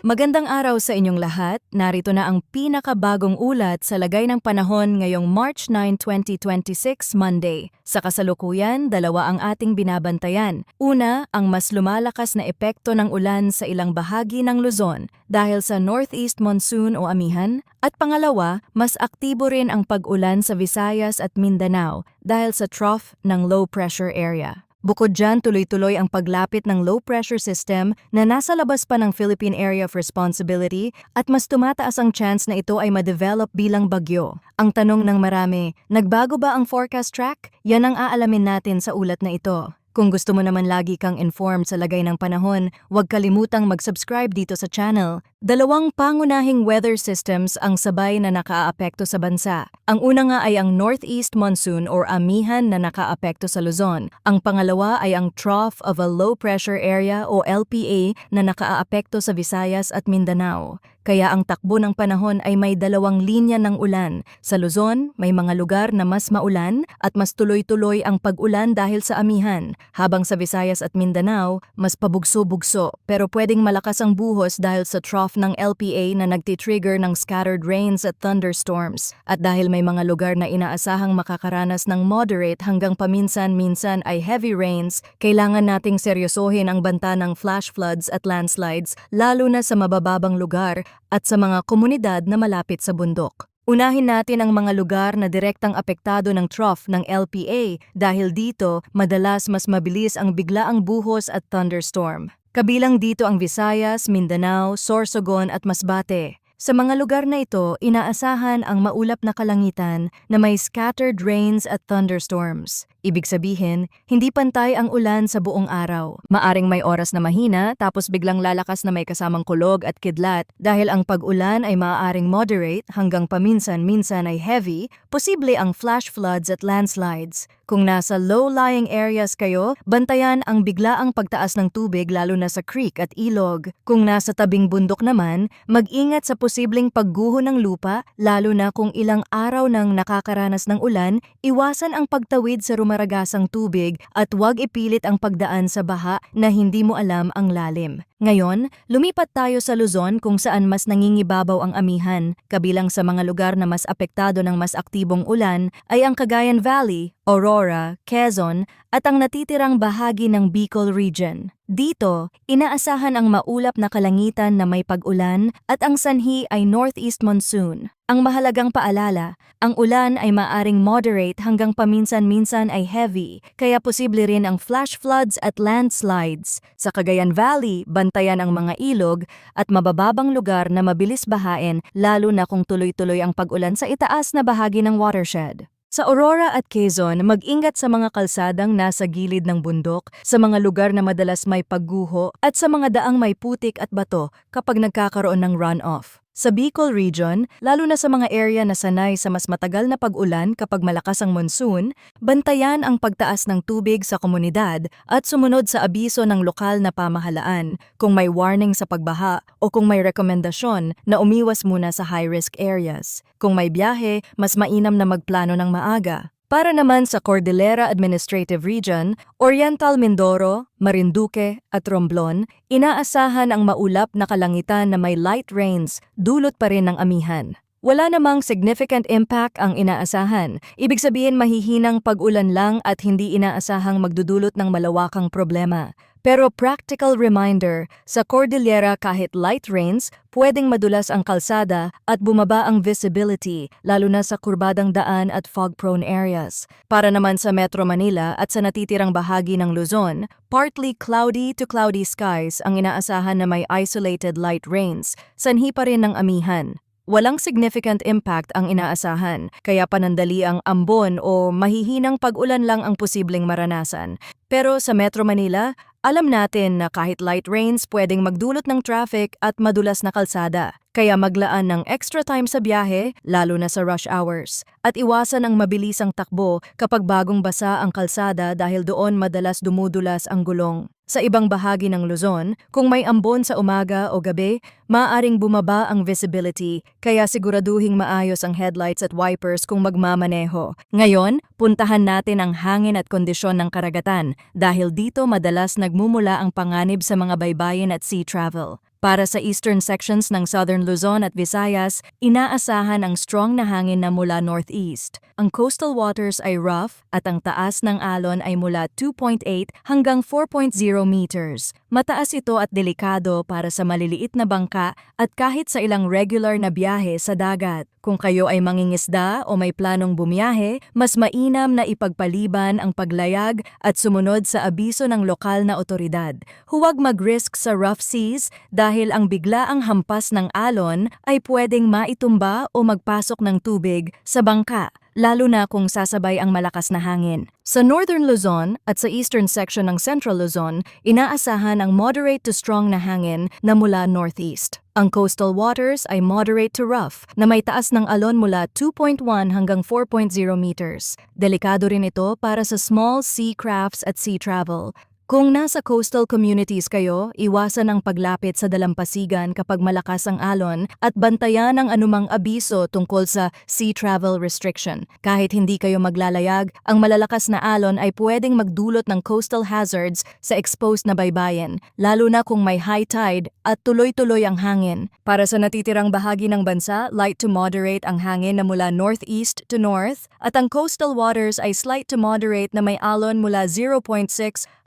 Magandang araw sa inyong lahat. Narito na ang pinakabagong ulat sa lagay ng panahon ngayong March 9, 2026, Monday. Sa kasalukuyan, dalawa ang ating binabantayan. Una, ang mas lumalakas na epekto ng ulan sa ilang bahagi ng Luzon dahil sa northeast monsoon o amihan. At pangalawa, mas aktibo rin ang pag-ulan sa Visayas at Mindanao dahil sa trough ng low pressure area. Bukod dyan, tuloy-tuloy ang paglapit ng low-pressure system na nasa labas pa ng Philippine Area of Responsibility at mas tumataas ang chance na ito ay ma-develop bilang bagyo. Ang tanong ng marami, nagbago ba ang forecast track? Yan ang aalamin natin sa ulat na ito. Kung gusto mo naman lagi kang informed sa lagay ng panahon, huwag kalimutang mag-subscribe dito sa channel. Dalawang pangunahing weather systems ang sabay na nakaapekto sa bansa. Ang una nga ay ang northeast monsoon or amihan na nakaapekto sa Luzon. Ang pangalawa ay ang trough of a low pressure area o LPA na nakaapekto sa Visayas at Mindanao. Kaya ang takbo ng panahon ay may dalawang linya ng ulan. Sa Luzon, may mga lugar na mas maulan at mas tuloy-tuloy ang pag-ulan dahil sa amihan. Habang sa Visayas at Mindanao, mas pabugso-bugso pero pwedeng malakas ang buhos dahil sa trough ng LPA na nagtitrigger ng scattered rains at thunderstorms. At dahil may mga lugar na inaasahang makakaranas ng moderate hanggang paminsan-minsan ay heavy rains, kailangan nating seryosohin ang banta ng flash floods at landslides lalo na sa mabababang lugar at sa mga komunidad na malapit sa bundok. Unahin natin ang mga lugar na direktang apektado ng trough ng LPA dahil dito madalas mas mabilis ang biglaang buhos at thunderstorm. Kabilang dito ang Visayas, Mindanao, Sorsogon at Masbate. Sa mga lugar na ito, inaasahan ang maulap na kalangitan na may scattered rains at thunderstorms. Ibig sabihin, hindi pantay ang ulan sa buong araw. Maaring may oras na mahina tapos biglang lalakas na may kasamang kulog at kidlat dahil ang pag-ulan ay maaaring moderate hanggang paminsan-minsan ay heavy, posible ang flash floods at landslides. Kung nasa low-lying areas kayo, bantayan ang biglaang pagtaas ng tubig lalo na sa creek at ilog. Kung nasa tabing bundok naman, mag-ingat sa posibleng pagguho ng lupa lalo na kung ilang araw nang nakakaranas ng ulan, iwasan ang pagtawid sa rumaragasang tubig at huwag ipilit ang pagdaan sa baha na hindi mo alam ang lalim. Ngayon, lumipat tayo sa Luzon kung saan mas nangingibabaw ang amihan. Kabilang sa mga lugar na mas apektado ng mas aktibong ulan ay ang Cagayan Valley, Aurora, Quezon at ang natitirang bahagi ng Bicol Region. Dito, inaasahan ang maulap na kalangitan na may pag-ulan at ang sanhi ay northeast monsoon. Ang mahalagang paalala, ang ulan ay maaring moderate hanggang paminsan-minsan ay heavy, kaya posible rin ang flash floods at landslides. Sa Cagayan Valley, bantayan ang mga ilog at mabababang lugar na mabilis bahain lalo na kung tuloy-tuloy ang pag-ulan sa itaas na bahagi ng watershed. Sa Aurora at Quezon, mag-ingat sa mga kalsadang nasa gilid ng bundok, sa mga lugar na madalas may pagguho at sa mga daang may putik at bato kapag nagkakaroon ng runoff. Sa Bicol Region, lalo na sa mga area na sanay sa mas matagal na pag-ulan kapag malakas ang monsoon, bantayan ang pagtaas ng tubig sa komunidad at sumunod sa abiso ng lokal na pamahalaan kung may warning sa pagbaha o kung may rekomendasyon na umiwas muna sa high-risk areas. Kung may biyahe, mas mainam na magplano ng maaga. Para naman sa Cordillera Administrative Region, Oriental Mindoro, Marinduque at Romblon, inaasahan ang maulap na kalangitan na may light rains, dulot pa rin ng amihan. Wala namang significant impact ang inaasahan. Ibig sabihin mahihinang pag-ulan lang at hindi inaasahang magdudulot ng malawakang problema. Pero practical reminder, sa Cordillera kahit light rains, pwedeng madulas ang kalsada at bumaba ang visibility, lalo na sa kurbadang daan at fog-prone areas. Para naman sa Metro Manila at sa natitirang bahagi ng Luzon, partly cloudy to cloudy skies ang inaasahan na may isolated light rains, sanhi pa rin ng amihan. Walang significant impact ang inaasahan, kaya panandali ang ambon o mahihinang pag-ulan lang ang posibleng maranasan. Pero sa Metro Manila, alam natin na kahit light rains pwedeng magdulot ng traffic at madulas na kalsada. Kaya maglaan ng extra time sa biyahe, lalo na sa rush hours. At iwasan ang mabilisang takbo kapag bagong basa ang kalsada dahil doon madalas dumudulas ang gulong. Sa ibang bahagi ng Luzon, kung may ambon sa umaga o gabi, maaaring bumaba ang visibility, kaya siguraduhing maayos ang headlights at wipers kung magmamaneho. Ngayon, puntahan natin ang hangin at kondisyon ng karagatan dahil dito madalas nagmumula ang panganib sa mga baybayin at sea travel. Para sa eastern sections ng Southern Luzon at Visayas, inaasahan ang strong na hangin na mula northeast. Ang coastal waters ay rough at ang taas ng alon ay mula 2.8 hanggang 4.0 meters. Mataas ito at delikado para sa maliliit na bangka at kahit sa ilang regular na biyahe sa dagat. Kung kayo ay mangingisda o may planong bumiyahe, mas mainam na ipagpaliban ang paglayag at sumunod sa abiso ng lokal na otoridad. Huwag mag-risk sa rough seas dahil ang biglaang hampas ng alon ay pwedeng maitumba o magpasok ng tubig sa bangka, lalo na kung sasabay ang malakas na hangin. Sa Northern Luzon at sa eastern section ng Central Luzon, inaasahan ang moderate to strong na hangin na mula northeast. Ang coastal waters ay moderate to rough na may taas ng alon mula 2.1 hanggang 4.0 meters. Delikado rin ito para sa small sea crafts at sea travel. Kung nasa coastal communities kayo, iwasan ang paglapit sa dalampasigan kapag malakas ang alon at bantayan ang anumang abiso tungkol sa sea travel restriction. Kahit hindi kayo maglalayag, ang malalakas na alon ay pwedeng magdulot ng coastal hazards sa exposed na baybayin, lalo na kung may high tide at tuloy-tuloy ang hangin. Para sa natitirang bahagi ng bansa, light to moderate ang hangin na mula northeast to north at ang coastal waters ay slight to moderate na may alon mula 0.6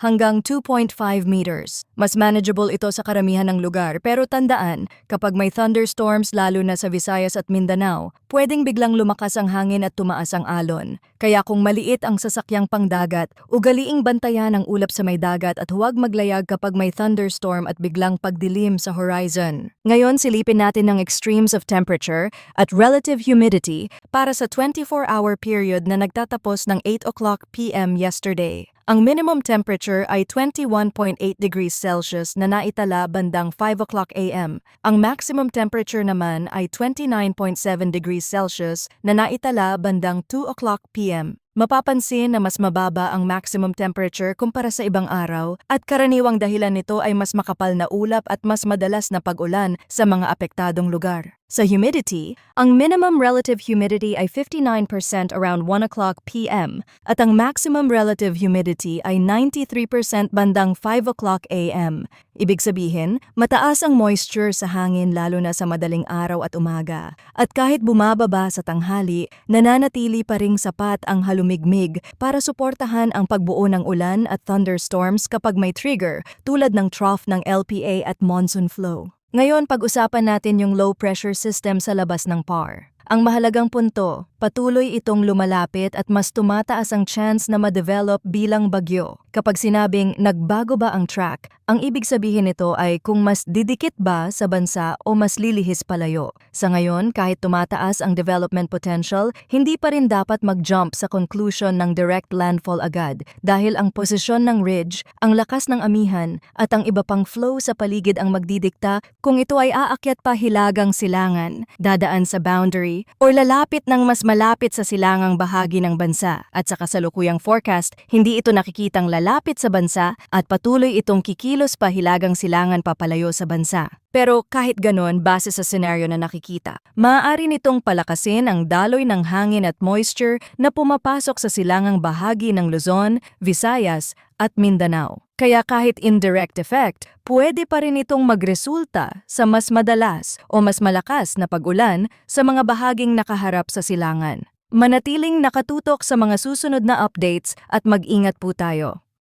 hanggang 2.5 meters. Mas manageable ito sa karamihan ng lugar pero tandaan, kapag may thunderstorms lalo na sa Visayas at Mindanao, pwedeng biglang lumakas ang hangin at tumaas ang alon. Kaya kung maliit ang sasakyang pangdagat, ugaliing bantayan ang ulap sa may dagat at huwag maglayag kapag may thunderstorm at biglang pagdilim sa horizon. Ngayon silipin natin ang extremes of temperature at relative humidity para sa 24-hour period na nagtatapos ng 8 o'clock p.m. yesterday. Ang minimum temperature ay 21.8 degrees Celsius na naitala bandang 5 o'clock a.m. Ang maximum temperature naman ay 29.7 degrees Celsius na naitala bandang 2 o'clock p.m. Mapapansin na mas mababa ang maximum temperature kumpara sa ibang araw at karaniwang dahilan nito ay mas makapal na ulap at mas madalas na pag-ulan sa mga apektadong lugar. Sa humidity, ang minimum relative humidity ay 59% around 1 o'clock p.m. at ang maximum relative humidity ay 93% bandang 5 o'clock a.m. Ibig sabihin, mataas ang moisture sa hangin lalo na sa madaling araw at umaga. At kahit bumababa sa tanghali, nananatili pa ring sapat ang halumigmig para suportahan ang pagbuo ng ulan at thunderstorms kapag may trigger tulad ng trough ng LPA at monsoon flow. Ngayon, pag-usapan natin yung low pressure system sa labas ng PAR. Ang mahalagang punto, patuloy itong lumalapit at mas tumataas ang chance na ma-develop bilang bagyo. Kapag sinabing nagbago ba ang track, ang ibig sabihin nito ay kung mas didikit ba sa bansa o mas lilihis palayo. Sa ngayon, kahit tumataas ang development potential, hindi pa rin dapat mag-jump sa conclusion ng direct landfall agad dahil ang posisyon ng ridge, ang lakas ng amihan at ang iba pang flow sa paligid ang magdidikta kung ito ay aakyat pa hilagang silangan, dadaan sa boundary, o lalapit ng mas malapit sa silangang bahagi ng bansa. At sa kasalukuyang forecast, hindi ito nakikitang lalapit sa bansa at patuloy itong kikilos pa hilagang silangan papalayo sa bansa. Pero kahit ganon, base sa senaryo na nakikita, maaari nitong palakasin ang daloy ng hangin at moisture na pumapasok sa silangang bahagi ng Luzon, Visayas at Mindanao. Kaya kahit indirect effect, pwede pa rin itong magresulta sa mas madalas o mas malakas na pag-ulan sa mga bahaging nakaharap sa silangan. Manatiling nakatutok sa mga susunod na updates at mag-ingat po tayo.